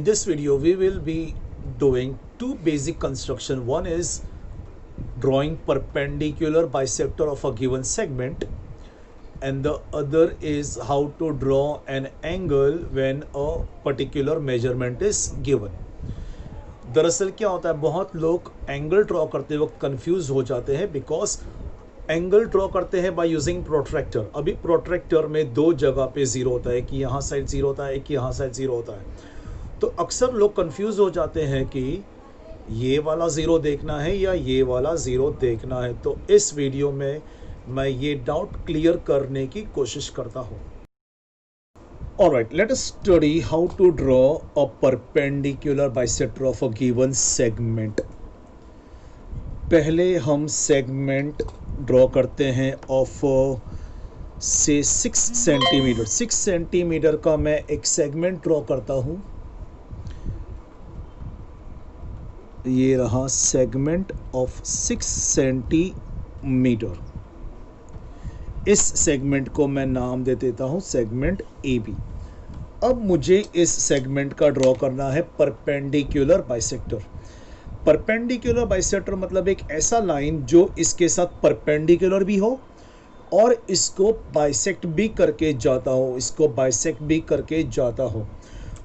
In this video, we will be doing two basic construction. One is drawing perpendicular bisector of a given segment, and the other is how to draw an angle when a particular measurement is given. दरअसल क्या होता है, बहुत लोग angle draw करते वक्त confuse हो जाते हैं बिकॉज एंगल ड्रॉ करते हैं बाय यूजिंग प्रोट्रैक्टर. अभी प्रोट्रैक्टर में दो जगह पे ज़ीरो होता है, कि यहाँ साइड ज़ीरो होता है, कि यहाँ साइड ज़ीरो होता है. तो अक्सर लोग कंफ्यूज हो जाते हैं कि ये वाला ज़ीरो देखना है या ये वाला ज़ीरो देखना है. तो इस वीडियो में मैं ये डाउट क्लियर करने की कोशिश करता हूँ. Alright, let us study how to draw a perpendicular bisector of a given segment. पहले हम सेगमेंट ड्रॉ करते हैं ऑफ से 6 सेंटीमीटर. 6 सेंटीमीटर का मैं एक सेगमेंट ड्रॉ करता हूँ. ये रहा सेगमेंट ऑफ 6 सेंटीमीटर. इस सेगमेंट को मैं नाम दे देता हूँ सेगमेंट ए बी. अब मुझे इस सेगमेंट का ड्रॉ करना है परपेंडिकुलर बाइसेक्टर. परपेंडिकुलर बाइसेक्टर मतलब एक ऐसा लाइन जो इसके साथ परपेंडिकुलर भी हो और इसको बाइसेक्ट भी करके जाता हो, इसको बाइसेक्ट भी करके जाता हो.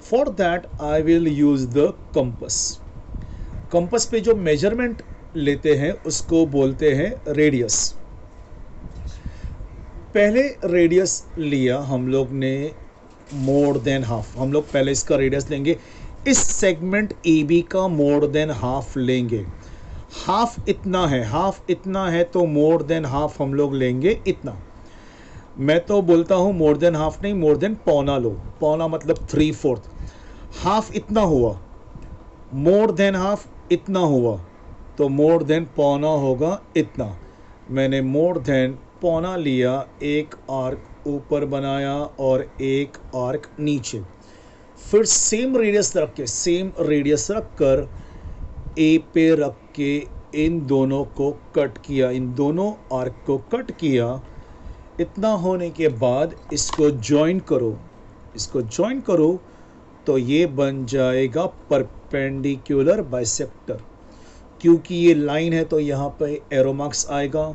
For that I will use the compass. Compass पे जो मेजरमेंट लेते हैं उसको बोलते हैं रेडियस. पहले रेडियस लिया हम लोग ने मोर देन हाफ. हम लोग पहले इसका रेडियस लेंगे. इस सेगमेंट ए बी का मोर देन हाफ लेंगे. हाफ इतना है, हाफ इतना है तो मोर देन हाफ हम लोग लेंगे इतना. मैं तो बोलता हूँ मोर देन हाफ नहीं, मोर देन पौना लो. पौना मतलब 3/4. हाफ इतना हुआ, मोर देन हाफ इतना हुआ, तो मोर देन पौना होगा इतना. मैंने मोर देन पौना लिया, एक आर्क ऊपर बनाया और एक आर्क नीचे. फिर सेम रेडियस रख के, सेम रेडियस रख कर ए पे रख के इन दोनों को कट किया, इन दोनों आर्क को कट किया. इतना होने के बाद इसको ज्वाइन करो. इसको ज्वाइन करो तो ये बन जाएगा परपेंडिकुलर बाइसेक्टर. क्योंकि ये लाइन है तो यहाँ पे एरो मार्क्स आएगा,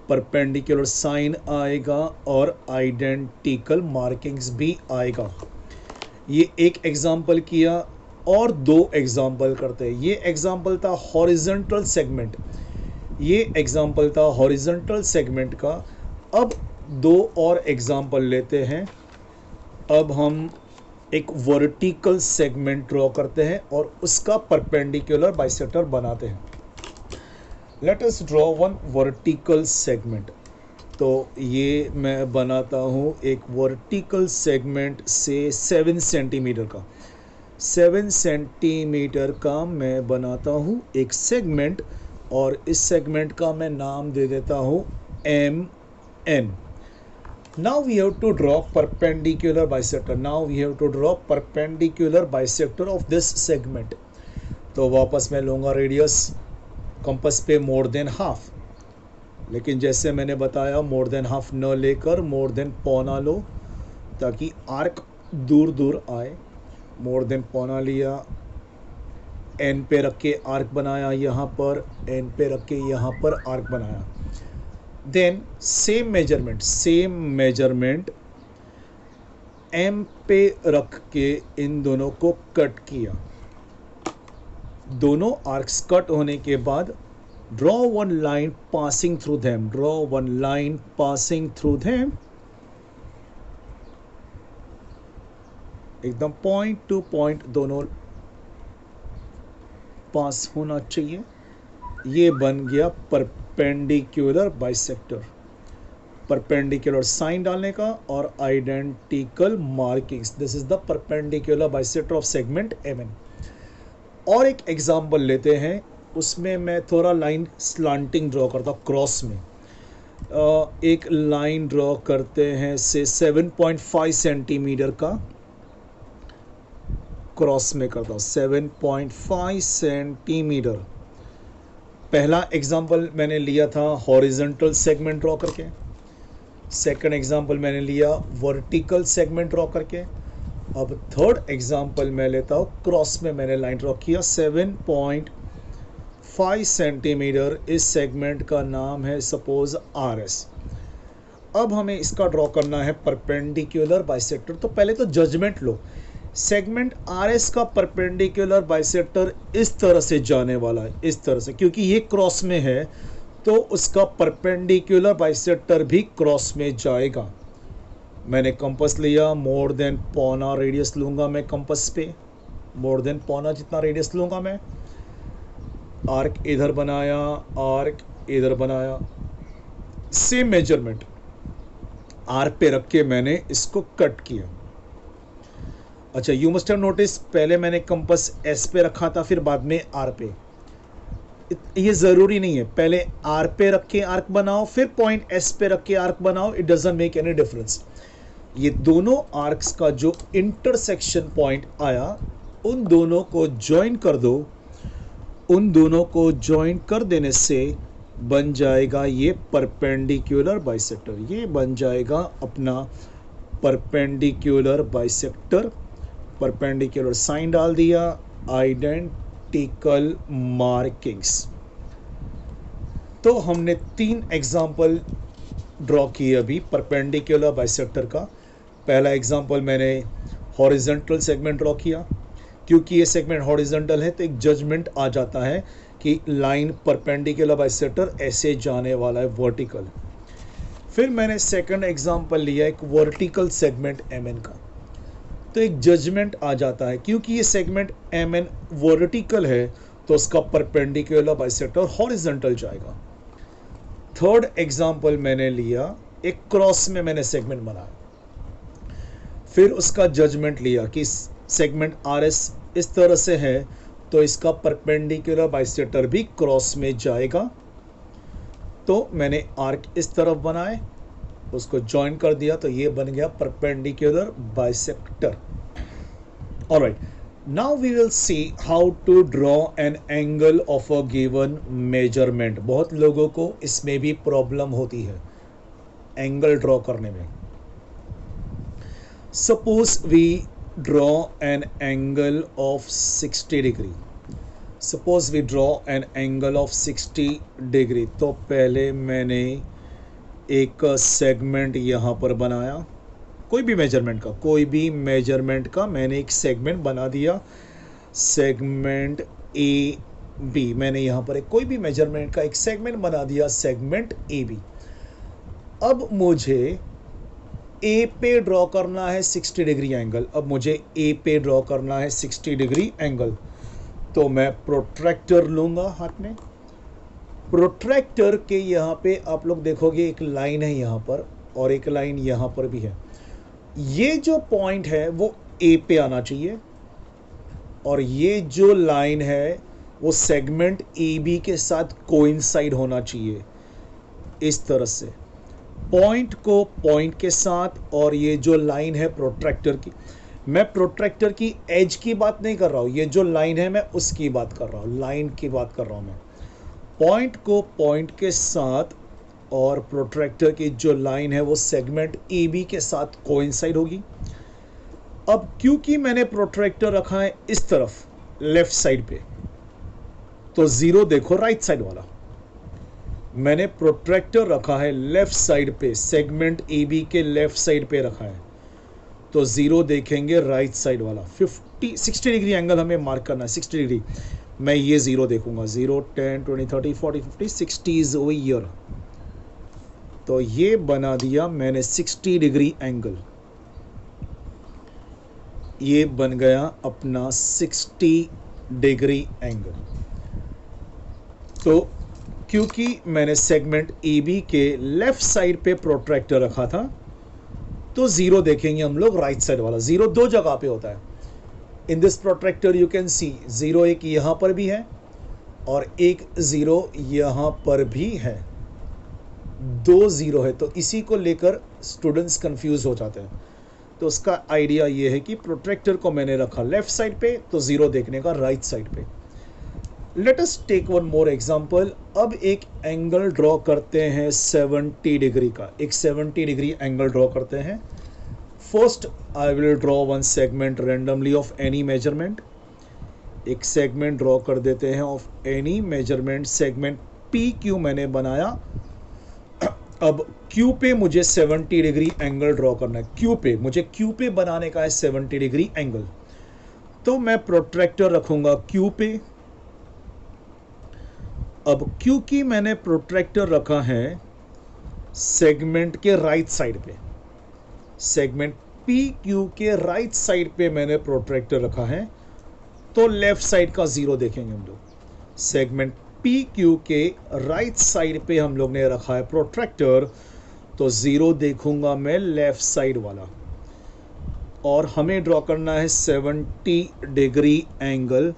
परपेंडिकुलर साइन आएगा और आइडेंटिकल मार्किंग्स भी आएगा. ये एक एग्जाम्पल किया और दो एग्जाम्पल करते हैं. ये एग्जाम्पल था हॉरिजॉन्टल सेगमेंट. ये एग्जाम्पल था हॉरिजॉन्टल सेगमेंट का. अब दो और एग्जाम्पल लेते हैं. अब हम एक वर्टिकल सेगमेंट ड्रॉ करते हैं और उसका परपेंडिकुलर बाइसेक्टर बनाते हैं. Let us draw one vertical segment. तो ये मैं बनाता हूँ एक वर्टिकल सेगमेंट से 7 सेंटीमीटर का. 7 सेंटीमीटर का मैं बनाता हूँ एक सेगमेंट और इस सेगमेंट का मैं नाम दे देता हूँ M N. Now we have to draw perpendicular bisector. Now we have to draw perpendicular bisector of this segment. तो वापस मैं लूँगा रेडियस. कंपस पे मोर देन हाफ, लेकिन जैसे मैंने बताया मोर देन हाफ न लेकर मोर देन पौना लो ताकि आर्क दूर दूर आए. मोर देन पौना लिया, एन पे रख के आर्क बनाया, यहाँ पर एन पे रख के यहाँ पर आर्क बनाया. देन सेम मेजरमेंट एम पे रख के इन दोनों को कट किया. दोनों आर्क्स कट होने के बाद draw one line passing through them. Draw one line passing through them. एकदम पॉइंट टू पॉइंट दोनों पास होना चाहिए. ये बन गया परपेंडिकुलर बाइसेक्टर. परपेंडिकुलर साइन डालने का और identical markings. This is the perpendicular bisector of segment M N. और एक एग्जाम्पल लेते हैं, उसमें मैं थोड़ा लाइन स्लांटिंग ड्रॉ करता हूँ क्रॉस में. एक लाइन ड्रॉ करते हैं से 7.5 सेंटीमीटर का क्रॉस में करता हूँ. 7.5 सेंटीमीटर. पहला एग्जाम्पल मैंने लिया था हॉरिजॉन्टल सेगमेंट ड्रॉ करके. सेकंड एग्जाम्पल मैंने लिया वर्टिकल सेगमेंट ड्रॉ करके. अब थर्ड एग्जांपल मैं लेता हूँ, क्रॉस में मैंने लाइन ड्रॉ किया 7.5 सेंटीमीटर, इस सेगमेंट का नाम है सपोज RS। अब हमें इसका ड्रॉ करना है परपेंडिकुलर बाइसेक्टर। तो पहले तो जजमेंट लो, सेगमेंट RS का परपेंडिकुलर बाइसेक्टर इस तरह से जाने वाला है, इस तरह से, क्योंकि ये क्रॉस में है तो उसका परपेंडिकुलर बाइसेक्टर भी क्रॉस में जाएगा। मैंने कंपास लिया, मोर देन पौना रेडियस लूंगा मैं कंपास पे, मोर देन पौना जितना रेडियस लूंगा मैं। आर्क इधर बनाया, आर्क इधर बनाया, सेम मेजरमेंट आर्क पे रख के मैंने इसको कट किया। अच्छा, यू मस्ट हैव नोटिस, पहले मैंने कंपास S पे रखा था, फिर बाद में R पे। ये ज़रूरी नहीं है पहले R पे रख के आर्क बनाओ फिर पॉइंट S पे रख के आर्क बनाओ, it doesn't make any difference. ये दोनों आर्क्स का जो इंटरसेक्शन पॉइंट आया, उन दोनों को ज्वाइन कर दो। उन दोनों को ज्वाइन कर देने से बन जाएगा ये परपेंडिकुलर बाइसेक्टर। ये बन जाएगा अपना परपेंडिकुलर बाइसेक्टर। परपेंडिकुलर साइन डाल दिया, आइडेंटिकल मार्किंग्स। तो हमने 3 एग्जाम्पल ड्रॉ किए अभी परपेंडिकुलर बाइसेक्टर का। पहला एग्जाम्पल मैंने हॉरिजॉन्टल सेगमेंट ड्रॉ किया, क्योंकि ये सेगमेंट हॉरिजॉन्टल है तो एक जजमेंट आ जाता है कि लाइन परपेंडिकुलर बाइसेक्टर ऐसे जाने वाला है, वर्टिकल। फिर मैंने सेकंड एग्जाम्पल लिया एक वर्टिकल सेगमेंट MN का, तो एक जजमेंट आ जाता है क्योंकि ये सेगमेंट MN वर्टिकल है तो उसका परपेंडिकुलर बाइसेक्टर हॉरिजॉन्टल जाएगा। थर्ड एग्जाम्पल मैंने लिया एक क्रॉस में मैंने सेगमेंट बनाया, फिर उसका जजमेंट लिया कि सेगमेंट RS इस तरह से है तो इसका परपेंडिकुलर बाइसेक्टर भी क्रॉस में जाएगा। तो मैंने आर्क इस तरफ बनाए, उसको ज्वाइन कर दिया, तो ये बन गया perpendicular bisector. Alright, now we will see how to draw an angle of a given measurement. बहुत लोगों को इसमें भी प्रॉब्लम होती है एंगल ड्रॉ करने में। Suppose we draw an angle of 60 degree. Suppose we draw an angle of 60 degree. तो पहले मैंने एक सेगमेंट यहाँ पर बनाया, कोई भी मेजरमेंट का मैंने एक सेगमेंट बना दिया, सेगमेंट AB। मैंने यहाँ पर कोई भी मेजरमेंट का एक सेगमेंट बना दिया, सेगमेंट AB। अब मुझे A पे ड्रॉ करना है 60 डिग्री एंगल। अब मुझे A पे ड्रॉ करना है 60 डिग्री एंगल, तो मैं प्रोट्रैक्टर लूँगा हाथ में। प्रोट्रैक्टर के यहाँ पे आप लोग देखोगे एक लाइन है यहाँ पर और एक लाइन यहाँ पर भी है। ये जो पॉइंट है वो A पे आना चाहिए और ये जो लाइन है वो सेगमेंट AB के साथ कोइंसाइड होना चाहिए, इस तरह से पॉइंट को पॉइंट के साथ। और ये जो लाइन है प्रोट्रैक्टर की, मैं प्रोट्रैक्टर की एज की बात नहीं कर रहा हूँ, ये जो लाइन है मैं उसकी बात कर रहा हूँ, लाइन की बात कर रहा हूँ मैं। पॉइंट को पॉइंट के साथ और प्रोट्रैक्टर की जो लाइन है वो सेगमेंट AB के साथ कोइंसाइड होगी। अब क्योंकि मैंने प्रोट्रैक्टर रखा है इस तरफ लेफ्ट साइड पे, तो जीरो देखो राइट साइड वाला। मैंने प्रोट्रैक्टर रखा है लेफ्ट साइड पे, सेगमेंट AB के लेफ्ट साइड पे रखा है, तो जीरो देखेंगे राइट साइड वाला। 60 डिग्री एंगल हमें मार्क करना है, 60 डिग्री। मैं ये जीरो देखूंगा, 0, 10, 20, 30, 40, 50, 60 इज ओवर ईयर। तो ये बना दिया मैंने 60 डिग्री एंगल, ये बन गया अपना 60 डिग्री एंगल। तो क्योंकि मैंने सेगमेंट AB के लेफ्ट साइड पे प्रोट्रैक्टर रखा था, तो जीरो देखेंगे हम लोग राइट साइड वाला। जीरो दो जगह पे होता है in this protractor, you can see zero एक यहाँ पर भी है और एक जीरो यहाँ पर भी है, 2 जीरो है। तो इसी को लेकर स्टूडेंट्स कंफ्यूज हो जाते हैं। तो उसका आइडिया ये है कि प्रोट्रैक्टर को मैंने रखा लेफ्ट साइड पे, तो जीरो देखने का राइट साइड पे। Let us take one more example. अब एक एंगल ड्रॉ करते हैं 70 डिग्री का, एक 70 डिग्री एंगल ड्रॉ करते हैं first I will draw one segment randomly of any measurement. एक सेगमेंट ड्रॉ कर देते हैं of any measurement. Segment P Q मैंने बनाया। अब क्यू पे मुझे 70 डिग्री एंगल ड्रॉ करना है। क्यू पे मुझे क्यू पे बनाने का है 70 डिग्री एंगल। तो मैं प्रोट्रैक्टर रखूंगा क्यू पे। अब क्योंकि मैंने प्रोट्रैक्टर रखा है सेगमेंट के राइट साइड पे, सेगमेंट पी क्यू के राइट साइड पे मैंने प्रोट्रैक्टर रखा है, तो लेफ्ट साइड का जीरो देखेंगे हम लोग। सेगमेंट पी क्यू के राइट साइड पे हम लोग ने रखा है प्रोट्रैक्टर, तो जीरो देखूंगा मैं लेफ्ट साइड वाला। और हमें ड्रॉ करना है 70 डिग्री एंगल।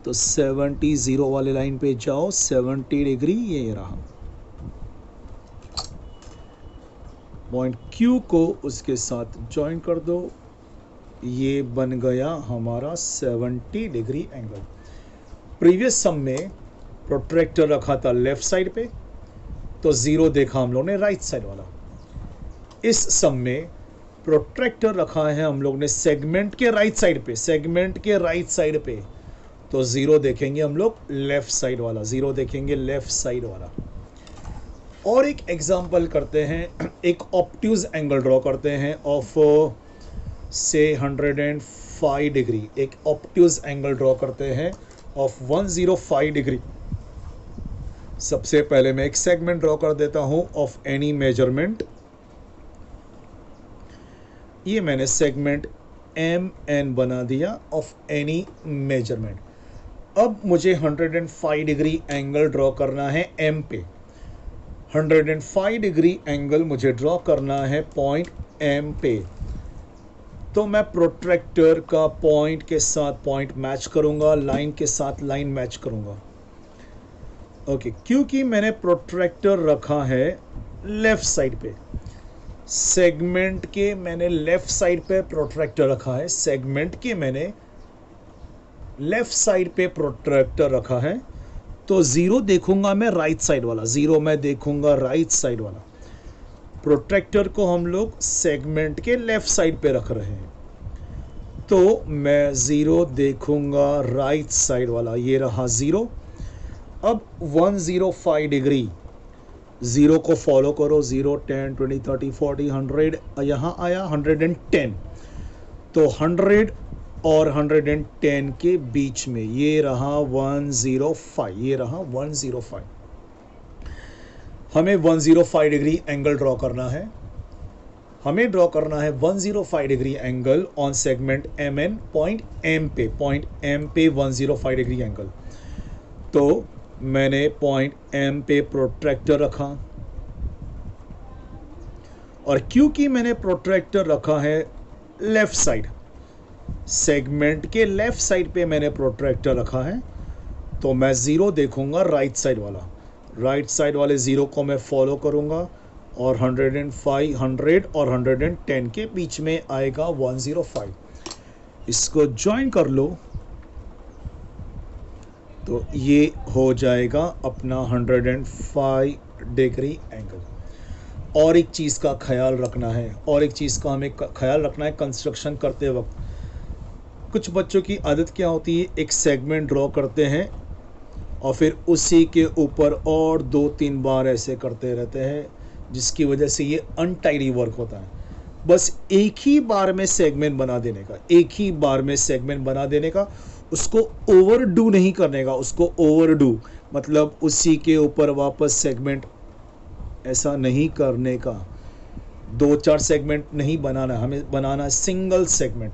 तो 70 जीरो वाले लाइन पे जाओ, 70 डिग्री ये रहा। पॉइंट Q को उसके साथ ज्वाइन कर दो, ये बन गया हमारा 70 डिग्री एंगल। प्रीवियस सम में प्रोट्रैक्टर रखा था लेफ्ट साइड पे, तो जीरो देखा हम लोग ने राइट साइड वाला। इस सम में प्रोट्रैक्टर रखा है हम लोग ने सेगमेंट के राइट साइड पे, सेगमेंट के राइट साइड पे, तो जीरो देखेंगे हम लोग लेफ्ट साइड वाला, जीरो देखेंगे लेफ्ट साइड वाला। और एक एग्जांपल करते हैं, एक ऑब्ट्यूज एंगल ड्रॉ करते हैं ऑफ से 105 डिग्री। एक ऑब्ट्यूज एंगल ड्रॉ करते हैं ऑफ 105 डिग्री। सबसे पहले मैं एक सेगमेंट ड्रॉ कर देता हूं ऑफ एनी मेजरमेंट। ये मैंने सेगमेंट MN बना दिया ऑफ एनी मेजरमेंट। अब मुझे 105 डिग्री एंगल ड्रॉ करना है M पे। 105 डिग्री एंगल मुझे ड्रॉ करना है पॉइंट M पे। तो मैं प्रोट्रैक्टर का पॉइंट के साथ पॉइंट मैच करूंगा, लाइन के साथ लाइन मैच करूंगा। ओके, क्योंकि मैंने प्रोट्रैक्टर रखा है लेफ्ट साइड पे, सेगमेंट के मैंने लेफ्ट साइड पे प्रोट्रैक्टर रखा है, सेगमेंट के मैंने लेफ्ट साइड पे प्रोट्रैक्टर रखा है, तो जीरो देखूंगा मैं राइट साइड वाला, जीरो मैं देखूंगा राइट साइड वाला। प्रोट्रैक्टर को हम लोग सेगमेंट के लेफ्ट साइड पे रख रहे हैं, तो मैं जीरो देखूंगा राइट साइड वाला, ये रहा जीरो। अब 105 डिग्री, जीरो को फॉलो करो, 0 10 20 30 40 100, यहाँ आया 110, तो 100 और 110 के बीच में ये रहा 105, ये रहा 105। हमें 105 डिग्री एंगल ड्रॉ करना है, हमें ड्रॉ करना है 105 degree angle on segment MN point M पे, पॉइंट M पे 105 डिग्री एंगल। तो मैंने पॉइंट M पे प्रोट्रैक्टर रखा, और क्योंकि मैंने प्रोट्रैक्टर रखा है लेफ्ट साइड, सेगमेंट के लेफ्ट साइड पे मैंने प्रोट्रैक्टर रखा है, तो मैं जीरो देखूंगा राइट साइड वाला, राइट साइड वाले जीरो को मैं फॉलो करूंगा, और 105 100 और 110 के बीच में आएगा 105। इसको ज्वाइन कर लो, तो ये हो जाएगा अपना 105 डिग्री एंगल। और एक चीज़ का ख्याल रखना है, और एक चीज़ का हमें ख्याल रखना है कंस्ट्रक्शन करते वक्त। कुछ बच्चों की आदत क्या होती है, एक सेगमेंट ड्रॉ करते हैं और फिर उसी के ऊपर और 2-3 बार ऐसे करते रहते हैं, जिसकी वजह से ये अनटाइडी वर्क होता है। बस एक ही बार में सेगमेंट बना देने का, एक ही बार में सेगमेंट बना देने का, उसको ओवरडू नहीं करने का। उसको ओवरडू मतलब उसी के ऊपर वापस सेगमेंट ऐसा नहीं करने का, 2-4 सेगमेंट नहीं बनाना, हमें बनाना सिंगल सेगमेंट।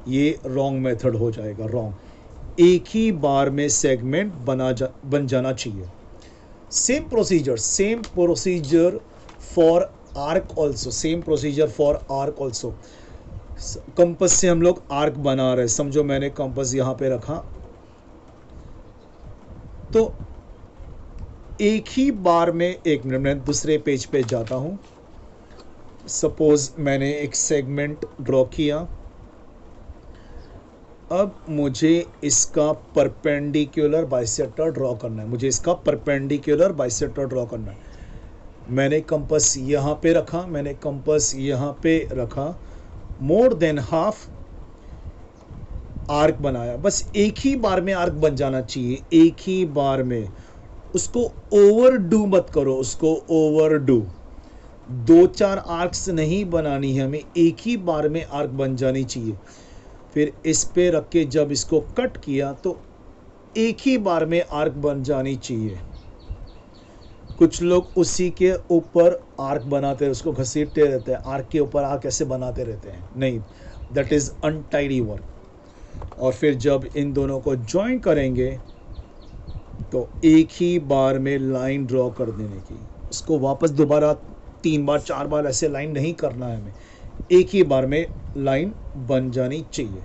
ये रॉन्ग मेथड हो जाएगा, रॉन्ग। एक ही बार में सेगमेंट बन जाना चाहिए। Same procedure for arc also, same procedure for arc also. Compass से हम लोग आर्क बना रहे, समझो मैंने कंपस यहां पे रखा, तो एक ही बार में, एक मिनट मैं दूसरे पेज पे जाता हूं। सपोज मैंने एक सेगमेंट ड्रॉ किया, अब मुझे इसका परपेंडिकुलर बाइसेक्टर ड्रॉ करना है, मुझे इसका परपेंडिकुलर बाइसेक्टर ड्रॉ करना है। मैंने कंपस यहाँ पे रखा, मैंने कंपस यहाँ पे रखा, मोर देन हाफ आर्क बनाया, बस एक ही बार में आर्क बन जाना चाहिए, एक ही बार में। उसको ओवरडू मत करो, उसको ओवरडू। दो चार आर्क्स नहीं बनानी है हमें, एक ही बार में आर्क बन जानी चाहिए। फिर इस पे रख के जब इसको कट किया तो एक ही बार में आर्क बन जानी चाहिए। कुछ लोग उसी के ऊपर आर्क बनाते हैं, उसको घसीटते रहते हैं, आर्क के ऊपर आर्क ऐसे बनाते रहते हैं, नहीं, दैट इज अनटाइडी वर्क। और फिर जब इन दोनों को ज्वाइन करेंगे तो एक ही बार में लाइन ड्रॉ कर देने की, इसको वापस दोबारा 3 बार 4 बार ऐसे लाइन नहीं करना है हमें, एक ही बार में लाइन बन जानी चाहिए।